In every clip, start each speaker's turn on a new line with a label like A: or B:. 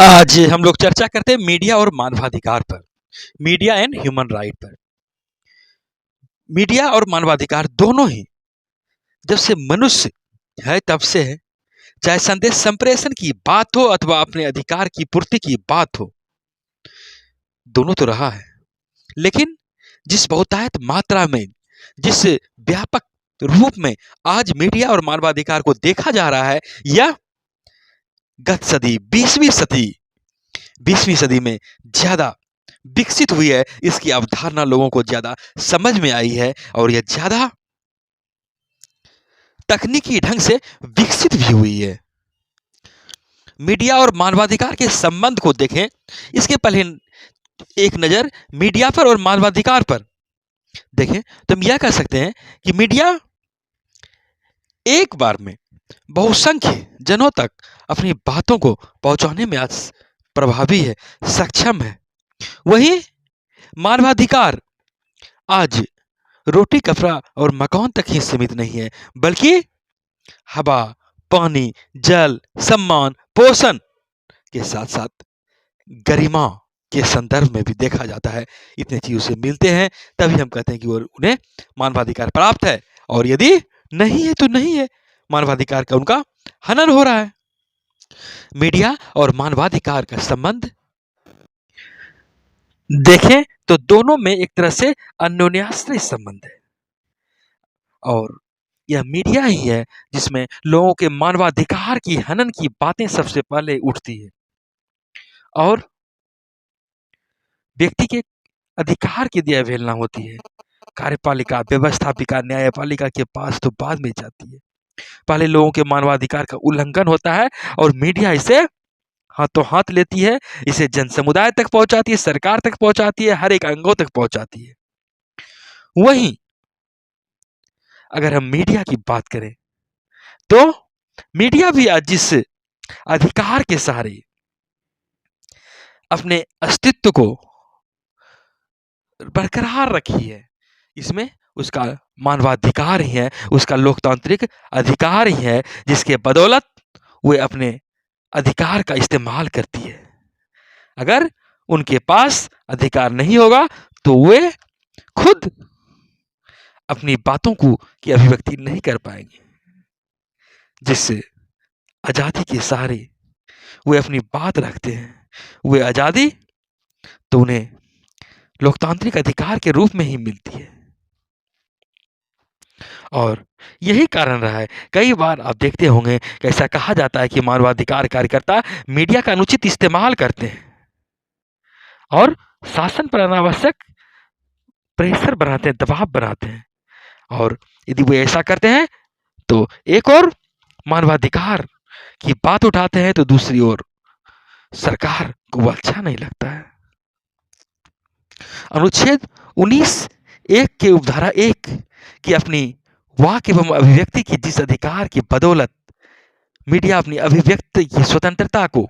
A: आज हम लोग चर्चा करते हैं मीडिया और मानवाधिकार पर। मीडिया एंड ह्यूमन राइट पर। मीडिया और मानवाधिकार दोनों ही जब से मनुष्य है तब से है। चाहे संदेश संप्रेषण की बात हो अथवा अपने अधिकार की पूर्ति की बात हो, दोनों तो रहा है। लेकिन जिस बहुतायत मात्रा में, जिस व्यापक रूप में आज मीडिया और मानवाधिकार को देखा जा रहा है, यह गत सदी 20वीं सदी में ज्यादा विकसित हुई है। इसकी अवधारणा लोगों को ज्यादा समझ में आई है और यह ज्यादा तकनीकी ढंग से विकसित भी हुई है। मीडिया और मानवाधिकार के संबंध को देखें, इसके पहले एक नजर मीडिया पर और मानवाधिकार पर देखें तो हम यह कह सकते हैं कि मीडिया एक बार में बहुसंख्य जनों तक अपनी बातों को पहुंचाने में आज प्रभावी है, सक्षम है। वहीं मानवाधिकार आज रोटी, कपड़ा और मकान तक ही सीमित नहीं है, बल्कि हवा, पानी, जल, सम्मान, पोषण के साथ साथ गरिमा के संदर्भ में भी देखा जाता है। इतने चीजों से मिलते हैं तभी हम कहते हैं कि उन्हें मानवाधिकार प्राप्त है, और यदि नहीं है तो नहीं है, मानवाधिकार का उनका हनन हो रहा है। मीडिया और मानवाधिकार का संबंध देखें तो दोनों में एक तरह से अन्योन्याश्रय संबंध है, और यह मीडिया ही है जिसमें लोगों के मानवाधिकार की हनन की बातें सबसे पहले उठती है, और व्यक्ति के अधिकार की दी अवहेलना होती है। कार्यपालिका, व्यवस्थापिका, न्यायपालिका के पास तो बाद में जाती है। पहले लोगों के मानवाधिकार का उल्लंघन होता है और मीडिया इसे हाथों हाथ लेती है, इसे जन समुदाय तक पहुंचाती है, सरकार तक पहुंचाती है, हर एक अंगों तक पहुंचाती है। वहीं अगर हम मीडिया की बात करें तो मीडिया भी आज जिस अधिकार के सहारे अपने अस्तित्व को बरकरार रखी है, इसमें उसका मानवाधिकार ही है, उसका लोकतांत्रिक अधिकार ही है, जिसके बदौलत वे अपने अधिकार का इस्तेमाल करती है। अगर उनके पास अधिकार नहीं होगा तो वे खुद अपनी बातों को की अभिव्यक्ति नहीं कर पाएंगे, जिससे आजादी के सहारे वे अपनी बात रखते हैं। वे आजादी तो उन्हें लोकतांत्रिक अधिकार के रूप में ही मिलती है, और यही कारण रहा है। कई बार आप देखते होंगे कि ऐसा कहा जाता है कि मानवाधिकार कार्यकर्ता मीडिया का अनुचित इस्तेमाल करते हैं और शासन पर अनावश्यक प्रेशर बनाते हैं, दबाव बनाते हैं, और यदि वो ऐसा करते हैं तो एक और मानवाधिकार की बात उठाते हैं तो दूसरी ओर सरकार को वो अच्छा नहीं लगता है। अनुच्छेद 19(1) के उपधारा 1 की अपनी वाक एवं अभिव्यक्ति की जिस अधिकार की बदौलत मीडिया अपनी अभिव्यक्ति की स्वतंत्रता को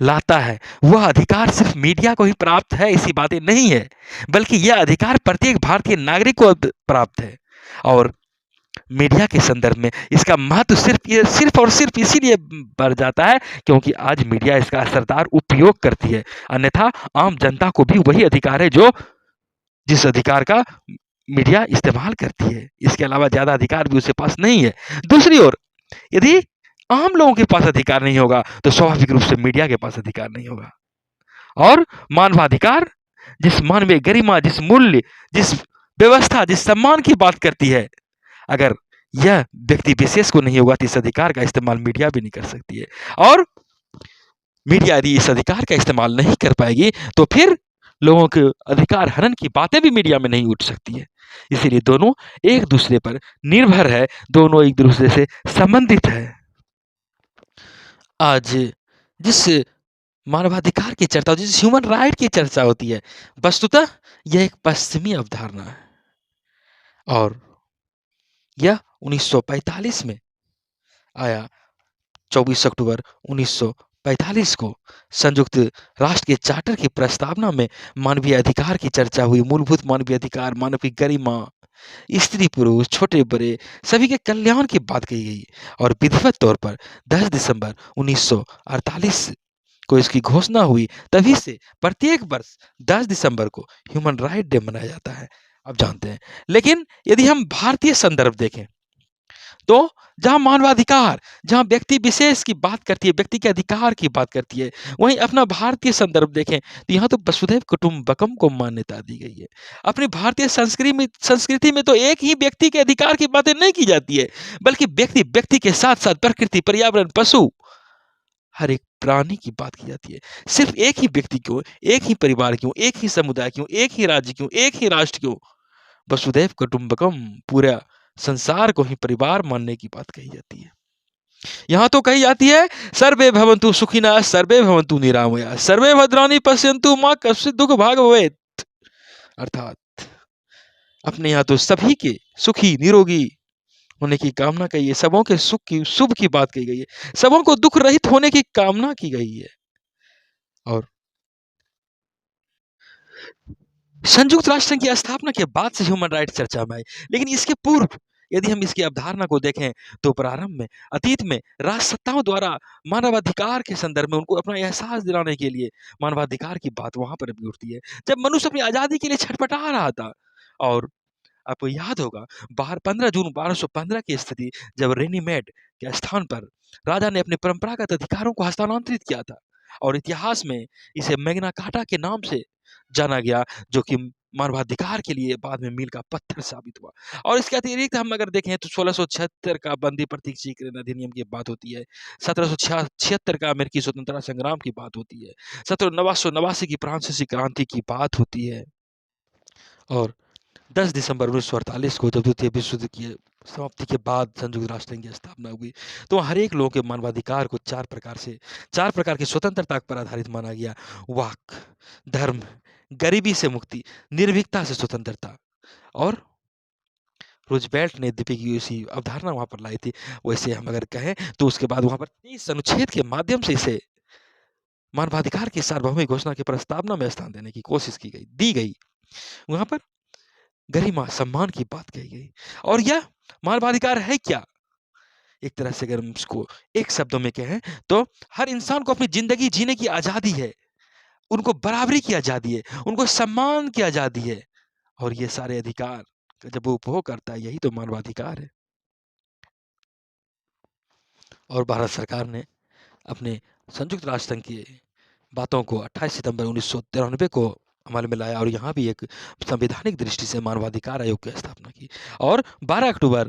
A: लाता है, वह अधिकार सिर्फ मीडिया को ही प्राप्त है ऐसी बातें नहीं है, बल्कि यह अधिकार प्रत्येक भारतीय नागरिक को प्राप्त है। और मीडिया के संदर्भ में इसका महत्व सिर्फ और सिर्फ इसीलिए बढ़ जाता है क्योंकि आज मीडिया इसका असरदार उपयोग करती है, अन्यथा आम जनता को भी वही अधिकार है जो जिस अधिकार का मीडिया इस्तेमाल करती है। इसके अलावा ज्यादा अधिकार भी उसके पास नहीं है। दूसरी ओर यदि आम लोगों के पास अधिकार नहीं होगा तो स्वाभाविक रूप से मीडिया के पास अधिकार नहीं होगा। और मानवाधिकार जिस मानवीय गरिमा, जिस मूल्य, जिस व्यवस्था, जिस सम्मान की बात करती है, अगर यह व्यक्ति विशेष को नहीं होगा तो इस अधिकार का इस्तेमाल मीडिया भी नहीं कर सकती है, और मीडिया यदि इस अधिकार का इस्तेमाल नहीं कर पाएगी तो फिर लोगों के अधिकार हनन की बातें भी मीडिया में नहीं उठ सकती है। इसीलिए दोनों एक दूसरे पर निर्भर है, दोनों एक दूसरे से संबंधित है। आज जिस मानवाधिकार की चर्चा, जिस ह्यूमन राइट की चर्चा होती है, वस्तुतः यह एक पश्चिमी अवधारणा है, और यह 1945 में आया। 24 अक्टूबर 1945 को संयुक्त राष्ट्र के चार्टर की प्रस्तावना में मानवीय अधिकार की चर्चा हुई। मूलभूत मानवीय अधिकार, मानवीय गरिमा, स्त्री पुरुष, छोटे बड़े सभी के कल्याण की बात कही गई, और विधिवत तौर पर 10 दिसंबर 1948 को इसकी घोषणा हुई, तभी से प्रत्येक वर्ष 10 दिसंबर को ह्यूमन राइट डे मनाया जाता है, आप जानते हैं। लेकिन यदि हम भारतीय संदर्भ देखें, तो जहाँ मानवाधिकार, जहाँ व्यक्ति विशेष की बात करती है, व्यक्ति के अधिकार की बात करती है, वहीं अपना भारतीय संदर्भ देखें, तो यहाँ तो वसुधैव कुटुम्बकम को मान्यता दी गई है। अपनी भारतीय संस्कृति में तो एक ही व्यक्ति के अधिकार की बातें नहीं की जाती है, बल्कि व्यक्ति के साथ-साथ प्रकृति, पर्यावरण, पशु, हर एक प्राणी की बात की जाती है। सिर्फ एक ही व्यक्ति क्यों, एक ही परिवार क्यों, एक ही समुदाय क्यों, एक ही राज्य क्यों, एक ही राष्ट्र क्यों? वसुधैव कुटुम्बकम, पूरा संसार को ही परिवार मानने की बात कही जाती है। यहाँ तो कही जाती है, सर्वे भवन्तु सुखिनः, सर्वे भवन्तु निरामयाः, सर्वे भद्राणि पश्यन्तु मा कश्चित् दुःख भाग् भवेत्। अर्थात अपने यहाँ तो सभी के सुखी, निरोगी होने की कामना कही है, सबों के सुख की, शुभ की बात कही गई है, सबों को दुख रहित होने की कामना की गई है। और संयुक्त राष्ट्र संघ की स्थापना के बाद से ह्यूमन राइट्स चर्चा में आई, लेकिन इसके पूर्व यदि हम इसकी अवधारणा को देखें, तो प्रारंभ में, अतीत में राष्ट्रसत्ताओं द्वारा मानवाधिकार के संदर्भ में उनको अपना एहसास दिलाने के लिए मानवाधिकार की बात वहां पर भी उठती है, जब मनुष्य अपनी आजादी के लिए छटपटा रहा था। और आपको याद होगा, 15 जून 1215 की स्थिति, जब रेनीमेड के स्थान पर राजा ने अपने परंपरागत अधिकारों को हस्तांतरित किया था, और इतिहास में इसे मैग्ना कार्टा के नाम से जाना गया, जो कि मानवाधिकार के लिए बाद में मील का पत्थर साबित हुआ। और इसके अतिरिक्त हम अगर देखें, तो 1676 का बंदी प्रतीक स्वीकृत अधिनियम की बात होती है, 1776 का अमेरिकी स्वतंत्रता संग्राम की बात होती है, 1789 की फ्रांसीसी क्रांति की बात होती है, और 10 दिसंबर 1948 को जब द्वितीय विश्व युद्ध की समाप्ति के बाद संयुक्त राष्ट्र संघ की स्थापना हुई, तो हर एक लोगों के मानवाधिकार को चार प्रकार की स्वतंत्रता पर आधारित माना गया। वाक, धर्म, गरीबी से मुक्ति, निर्भीकता से स्वतंत्रता। और रूजवेल्ट ने दीपक की उसी अवधारणा वहां पर लाई थी। वैसे हम अगर कहें, तो उसके बाद वहां पर 30 अनुच्छेद के माध्यम से इसे मानवाधिकार की सार्वभौमिक घोषणा की प्रस्तावना में स्थान देने की कोशिश दी गई। वहां पर गरिमा, सम्मान की बात कही गई। और यह मानवाधिकार है क्या? एक तरह से अगर हम इसको एक शब्दों में कहें, तो हर इंसान को अपनी जिंदगी जीने की आजादी है, उनको बराबरी की आजादी है, उनको सम्मान की आजादी है, और ये सारे अधिकार का जब वो उपभोग करता है, यही तो मानवाधिकार है। और भारत सरकार ने अपने संयुक्त राष्ट्र संघ की बातों को 28 सितंबर 1993 को अमल में लाया, और यहाँ भी एक संवैधानिक दृष्टि से मानवाधिकार आयोग की स्थापना की। और 12 अक्टूबर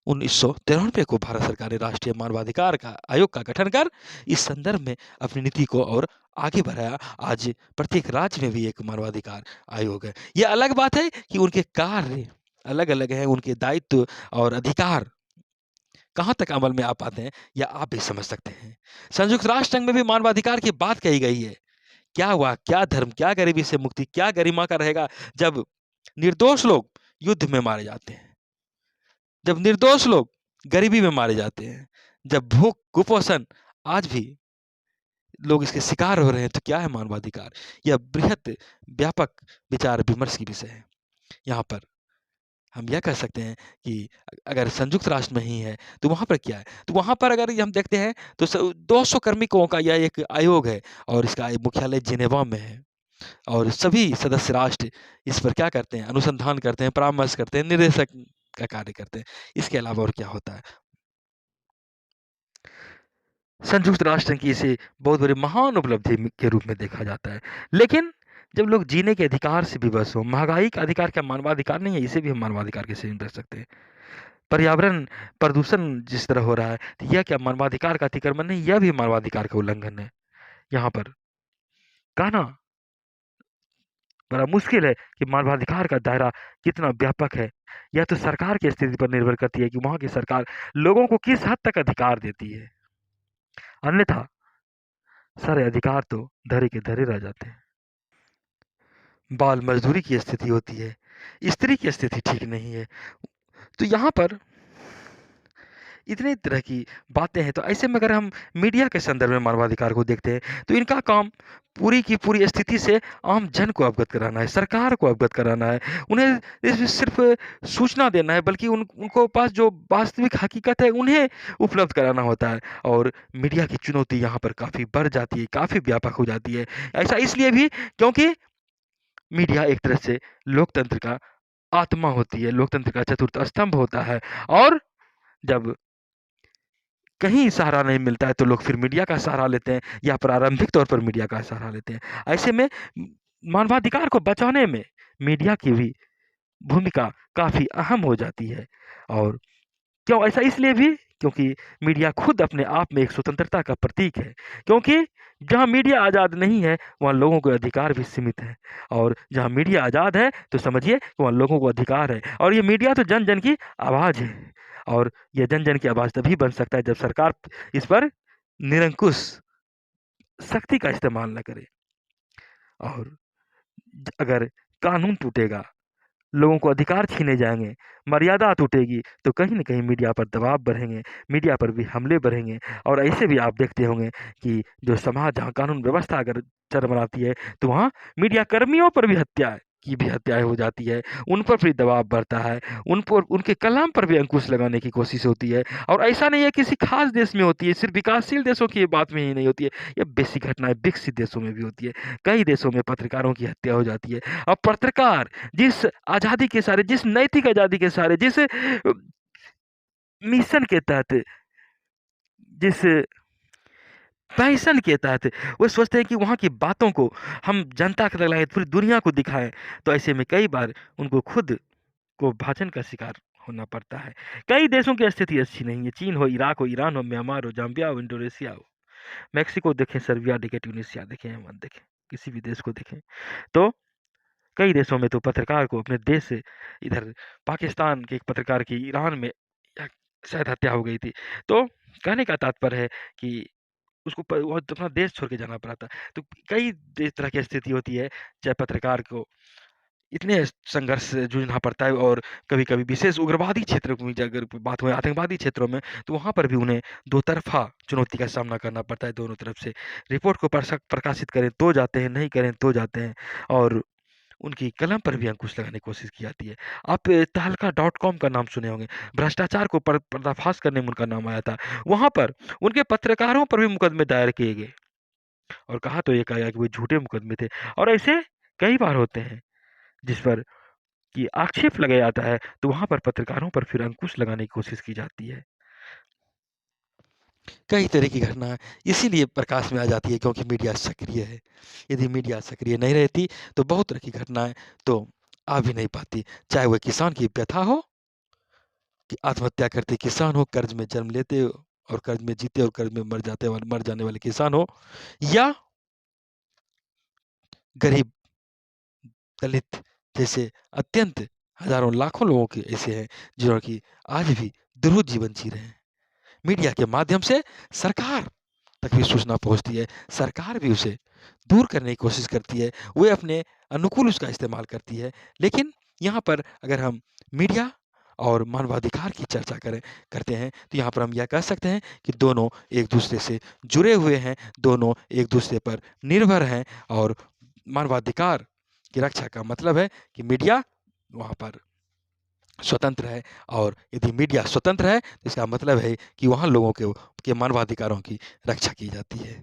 A: 1993 को भारत सरकार ने राष्ट्रीय मानवाधिकार का आयोग का गठन कर इस संदर्भ में अपनी नीति को और आगे बढ़ाया। आज प्रत्येक राज्य में भी एक मानवाधिकार आयोग है। ये अलग बात है कि उनके कार्य अलग अलग हैं, उनके दायित्व और अधिकार कहाँ तक अमल में आ पाते हैं, या आप भी समझ सकते हैं। संयुक्त राष्ट्र संघ में भी मानवाधिकार की बात कही गई है। क्या हुआ, क्या धर्म, क्या गरीबी से मुक्ति, क्या गरिमा का रहेगा जब निर्दोष लोग युद्ध में मारे जाते हैं, जब निर्दोष लोग गरीबी में मारे जाते हैं, जब भूख, कुपोषण आज भी लोग इसके शिकार हो रहे हैं, तो क्या है मानवाधिकार? यह बृहत व्यापक विचार विमर्श की विषय है। यहाँ पर हम यह कह सकते हैं कि अगर संयुक्त राष्ट्र में ही है, तो वहाँ पर क्या है? तो वहाँ पर अगर हम देखते हैं, तो 200 कार्मिकों का यह एक आयोग है, और इसका मुख्यालय जिनेवा में है, और सभी सदस्य राष्ट्र इस पर क्या करते हैं? अनुसंधान करते हैं, परामर्श करते हैं, निर्देशक का कार्य करते हैं। इसके अलावा और क्या होता है? संयुक्त राष्ट्र की इसे बहुत बड़ी महान उपलब्धि के रूप में देखा जाता है। लेकिन जब लोग जीने के अधिकार से विवश हों, महंगाई का अधिकार क्या मानवाधिकार नहीं है? इसे भी हम मानवाधिकार के श्रेणी में रख सकते हैं। पर्यावरण प्रदूषण जिस तरह हो रहा है, तो यह क्या मानवाधिकार का अतिक्रमण नहीं? यह भी मानवाधिकार का उल्लंघन है। यहाँ पर कहना बड़ा मुश्किल है कि मानवाधिकार का दायरा कितना व्यापक है। यह तो सरकार की स्थिति पर निर्भर करती है कि वहाँ की सरकार लोगों को किस हद तक अधिकार देती है। अन्यथा सारे अधिकार तो धरे के धरे रह जाते हैं। बाल मजदूरी की स्थिति होती है, स्त्री की स्थिति ठीक नहीं है। तो यहाँ पर इतने तरह की बातें हैं। तो ऐसे में अगर हम मीडिया के संदर्भ में मानवाधिकार को देखते हैं, तो इनका काम पूरी की पूरी स्थिति से आम जन को अवगत कराना है, सरकार को अवगत कराना है। उन्हें इस सिर्फ़ सूचना देना है, बल्कि उनको पास जो वास्तविक हकीकत है उन्हें उपलब्ध कराना होता है। और मीडिया की चुनौती यहाँ पर काफ़ी बढ़ जाती है, काफ़ी व्यापक हो जाती है। ऐसा इसलिए भी क्योंकि मीडिया एक तरह से लोकतंत्र का आत्मा होती है, लोकतंत्र का चतुर्थ स्तंभ होता है। और जब कहीं सहारा नहीं मिलता है तो लोग फिर मीडिया का सहारा लेते हैं, या प्रारंभिक तौर पर मीडिया का सहारा लेते हैं। ऐसे में मानवाधिकार को बचाने में मीडिया की भी भूमिका काफ़ी अहम हो जाती है। और क्यों ऐसा इसलिए भी क्योंकि मीडिया खुद अपने आप में एक स्वतंत्रता का प्रतीक है। क्योंकि जहाँ मीडिया आज़ाद नहीं है, वहाँ लोगों के अधिकार भी सीमित हैं। और जहाँ मीडिया आज़ाद है, तो समझिए कि वहाँ लोगों को अधिकार है। और ये मीडिया तो जन-जन की आवाज़ है। और ये जन-जन की आवाज़ तभी बन सकता है जब सरकार इस पर निरंकुश शक्ति का इस्तेमाल ना करे। और अगर कानून टूटेगा, लोगों को अधिकार छीने जाएँगे, मर्यादा टूटेगी, तो कहीं न कहीं मीडिया पर दबाव बढ़ेंगे, मीडिया पर भी हमले बढ़ेंगे। और ऐसे भी आप देखते होंगे कि जो समाज जहाँ कानून व्यवस्था अगर चरमराती है, तो वहाँ मीडिया कर्मियों पर भी हत्याएँ हो जाती है, उन पर भी दबाव बढ़ता है, उन पर उनके कलाम पर भी अंकुश लगाने की कोशिश होती है। और ऐसा नहीं है किसी ख़ास देश में होती है, सिर्फ़ विकासशील देशों की बात में ही नहीं होती है, ये बेसिक घटनाएँ विकसित देशों में भी होती है। कई देशों में पत्रकारों की हत्या हो जाती है। और पत्रकार जिस आज़ादी के सहारे, जिस नैतिक आज़ादी के सहारे, जिस मिशन के तहत, जिस पैशन के तहत वो सोचते हैं कि वहाँ की बातों को हम जनता तक लाएँ, पूरी दुनिया को दिखाएँ, तो ऐसे में कई बार उनको खुद को भाजन का शिकार होना पड़ता है। कई देशों की स्थिति अच्छी नहीं है, चीन हो, इराक हो, ईरान हो, म्यांमार हो, जाम्बिया हो, इंडोनेशिया हो, मेक्सिको देखें, सर्बिया देखें, ट्यूनीशिया देखें, यमन देखें, किसी भी देश को देखें, तो कई देशों में तो पत्रकार को अपने देश से, इधर पाकिस्तान के एक पत्रकार की ईरान में या शायद हत्या हो गई थी। तो कहने का तात्पर्य है कि उसको वो अपना देश छोड़ के जाना पड़ा था। तो कई इस तरह की स्थिति होती है, चाहे पत्रकार को इतने संघर्ष से जूझना पड़ता है। और कभी-कभी विशेष उग्रवादी क्षेत्रों में अगर बात हो, आतंकवादी क्षेत्रों में, तो वहाँ पर भी उन्हें दो तरफ़ा चुनौती का सामना करना पड़ता है दोनों तरफ से। रिपोर्ट को प्रकाशित करें तो जाते हैं, नहीं करें तो जाते हैं। और उनकी कलम पर भी अंकुश लगाने की कोशिश की जाती है। आप तहलका डॉट कॉम का नाम सुने होंगे। भ्रष्टाचार को पर्दाफ़ाश करने में उनका नाम आया था। वहाँ पर उनके पत्रकारों पर भी मुकदमे दायर किए गए, और कहा तो ये गया कि वो झूठे मुकदमे थे। और ऐसे कई बार होते हैं जिस पर कि आक्षेप लगाया जाता है, तो वहाँ पर पत्रकारों पर फिर अंकुश लगाने की कोशिश की जाती है। कई तरह की घटना इसीलिए प्रकाश में आ जाती है क्योंकि मीडिया सक्रिय है। यदि मीडिया सक्रिय नहीं रहती, तो बहुत तरह की घटनाएँ तो आ भी नहीं पाती। चाहे वह किसान की व्यथा हो, कि आत्महत्या करते किसान हो, कर्ज में जन्म लेते और कर्ज में जीते और कर्ज में मर जाने वाले किसान हो, या गरीब, दलित जैसे अत्यंत हज़ारों लाखों लोगों के ऐसे हैं जिन्हों की आज भी दुरूह जीवन जी रहे हैं। मीडिया के माध्यम से सरकार तक भी सूचना पहुँचती है, सरकार भी उसे दूर करने की कोशिश करती है, वो अपने अनुकूल उसका इस्तेमाल करती है। लेकिन यहाँ पर अगर हम मीडिया और मानवाधिकार की चर्चा करते हैं, तो यहाँ पर हम यह कह सकते हैं कि दोनों एक-दूसरे से जुड़े हुए हैं, दोनों एक-दूसरे पर निर्भर हैं। और मानवाधिकार की रक्षा का मतलब है कि मीडिया वहाँ पर स्वतंत्र है, और यदि मीडिया स्वतंत्र है, तो इसका मतलब है कि वहाँ लोगों के मानवाधिकारों की रक्षा की जाती है।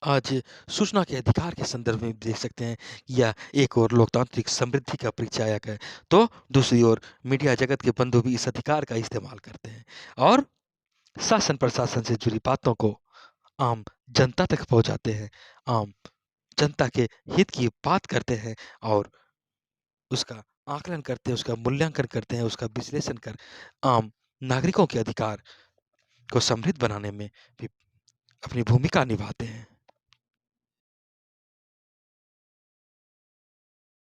A: आज सूचना के अधिकार के संदर्भ में देख सकते हैं, यह एक ओर लोकतांत्रिक समृद्धि का परिचायक है, तो दूसरी ओर मीडिया जगत के बंधु भी इस अधिकार का इस्तेमाल करते हैं और शासन प्रशासन से जुड़ी बातों को आम जनता तक पहुंचाते हैं, आम जनता के हित की बात करते हैं, और उसका आकलन करते हैं, उसका मूल्यांकन करते हैं, उसका विश्लेषण कर आम नागरिकों के अधिकार को समृद्ध बनाने में भी अपनी भूमिका निभाते हैं।